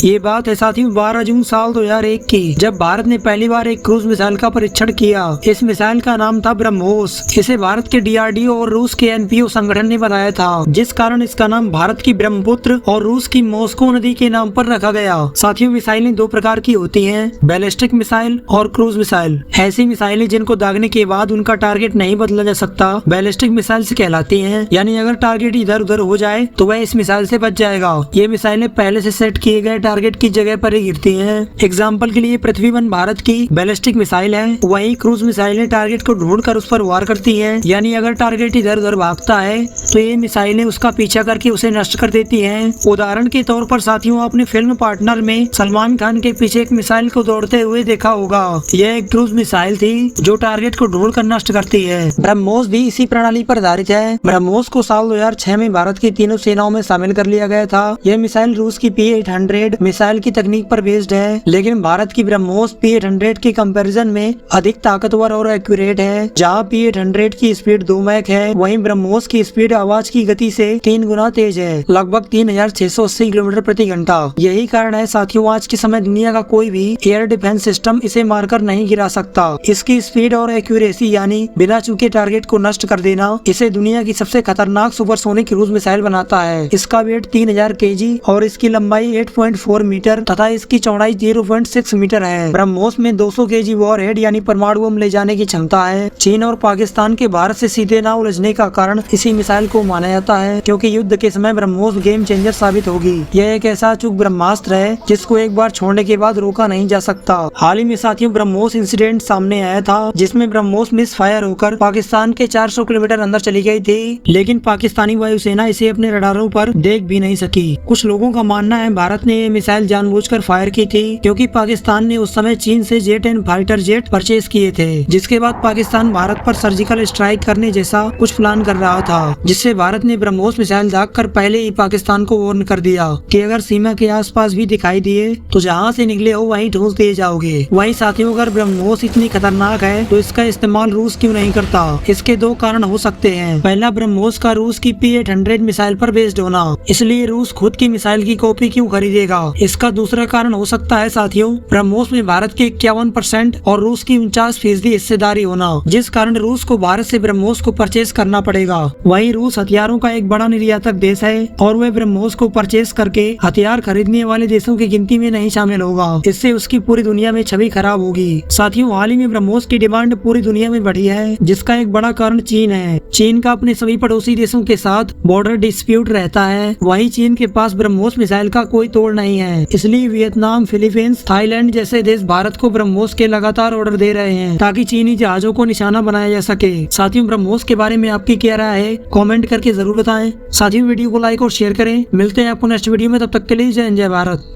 ये बात है साथियों 12 जून साल 2001 की, जब भारत ने पहली बार एक क्रूज मिसाइल का परीक्षण किया। इस मिसाइल का नाम था ब्रह्मोस। इसे भारत के DRDO और रूस के NPO संगठन ने बनाया था, जिस कारण इसका नाम भारत की ब्रह्मपुत्र और रूस की मॉस्को नदी के नाम पर रखा गया। साथियों मिसाइलें दो प्रकार की होती हैं, बैलिस्टिक मिसाइल और क्रूज मिसाइल। ऐसी मिसाइलें जिनको दागने के बाद उनका टारगेट नहीं बदला जा सकता बैलिस्टिक मिसाइल से कहलाती हैं, यानी अगर टारगेट इधर उधर हो जाए तो वह इस मिसाइल से बच जाएगा। ये मिसाइलें पहले से सेट किए गए टारगेट की जगह पर ही गिरती हैं। एग्जाम्पल के लिए पृथ्वी 1 भारत की बैलिस्टिक मिसाइल है, वहीं क्रूज मिसाइलें टारगेट को ढूंढकर उस पर वार करती हैं, यानी अगर टारगेट इधर उधर भागता है तो ये मिसाइलें उसका पीछा करके उसे नष्ट कर देती हैं। उदाहरण के तौर पर साथियों आपने फिल्म पार्टनर में सलमान खान के पीछे एक मिसाइल को दौड़ते हुए देखा होगा। यह एक क्रूज मिसाइल थी जो टारगेट को ढूंढकर नष्ट करती है। ब्रह्मोस भी इसी प्रणाली पर आधारित है। ब्रह्मोस को साल 2006 में भारत की तीनों सेनाओं में शामिल कर लिया गया था। यह मिसाइल रूस की P-800 मिसाइल की तकनीक पर बेस्ड है, लेकिन भारत की ब्रह्मोस P-800 के कंपैरिजन में अधिक ताकतवर और एक्यूरेट है। जहां P-800 की स्पीड 2 मैक है, वहीं ब्रह्मोस की स्पीड आवाज की गति से 3 गुना तेज है, लगभग 3680 किलोमीटर प्रति घंटा। यही कारण है साथियों आज के समय दुनिया का कोई भी एयर डिफेंस सिस्टम इसे मारकर नहीं गिरा सकता। इसकी स्पीड और एक्यूरेसी यानी बिना चूके टारगेट को नष्ट कर देना इसे दुनिया की सबसे खतरनाक सुपरसोनिक क्रूज मिसाइल बनाता है। इसका वेट 3000 kg और इसकी लंबाई 8.4 मीटर तथा इसकी चौड़ाई 0.6 मीटर है। ब्रह्मोस में 200 kg वॉरहेड यानी परमाणु बम ले जाने की क्षमता है। चीन और पाकिस्तान के भारत से सीधे न उलझने का कारण इसी मिसाइल को माना जाता है, क्योंकि युद्ध के समय ब्रह्मोस गेम चेंजर साबित होगी। यह एक ऐसा अचूक ब्रह्मास्त्र है जिसको एक बार छोड़ने के बाद रोका नहीं जा सकता। हाल ही में साथियों ब्रह्मोस इंसिडेंट सामने आया था, जिसमें ब्रह्मोस मिस फायर होकर पाकिस्तान के 400 किलोमीटर अंदर चली गई थी, लेकिन पाकिस्तानी वायुसेना इसे अपने रडारों पर देख भी नहीं सकी। कुछ लोगों का मानना है भारत ने ये मिसाइल जानबूझकर फायर की थी, क्योंकि पाकिस्तान ने उस समय चीन से J-10 फाइटर जेट परचेज किए थे, जिसके बाद पाकिस्तान भारत पर सर्जिकल स्ट्राइक करने जैसा कुछ प्लान कर रहा था, जिससे भारत ने ब्रह्मोस मिसाइल दागकर पहले ही पाकिस्तान को वार्न कर दिया कि अगर सीमा के आसपास भी दिखाई दिए तो जहां से निकले हो वहीं ठूंस दिए जाओगे। वहीं साथियों अगर ब्रह्मोस इतनी खतरनाक है तो इसका इस्तेमाल रूस क्यों नहीं करता? इसके दो कारण हो सकते हैं। पहला, ब्रह्मोस का रूस की P-800 मिसाइल पर बेस्ड होना, इसलिए रूस खुद की मिसाइल की कॉपी क्यों खरीदेगा? इसका दूसरा कारण हो सकता है साथियों ब्रह्मोस में भारत के 51% और रूस की 49% हिस्सेदारी होना, जिस कारण रूस को भारत से ब्रह्मोस को परचेज करना पड़ेगा। वहीं रूस हथियारों का एक बड़ा निर्यातक देश है और वह ब्रह्मोस को परचेज करके हथियार खरीदने वाले देशों की गिनती में नहीं शामिल होगा। इससे उसकी पूरी दुनिया में छवि खराब होगी। साथियों हाल ही में ब्रह्मोस की डिमांड पूरी दुनिया में बढ़ी है, जिसका एक बड़ा कारण चीन है। चीन का अपने सभी पड़ोसी देशों के साथ बॉर्डर डिस्प्यूट रहता है। वहीं चीन के पास ब्रह्मोस मिसाइल का कोई तोड़ नहीं है, इसलिए वियतनाम, फिलीपींस, थाईलैंड जैसे देश भारत को ब्रह्मोस के लगातार ऑर्डर दे रहे हैं ताकि चीनी जहाजों को निशाना बनाया जा सके। साथियों ब्रह्मोस के बारे में आपकी क्या राय है कमेंट करके जरूर बताएं। साथियों वीडियो को लाइक और शेयर करें। मिलते हैं आपको नेक्स्ट वीडियो में, तब तक के लिए जय हिंद जय भारत।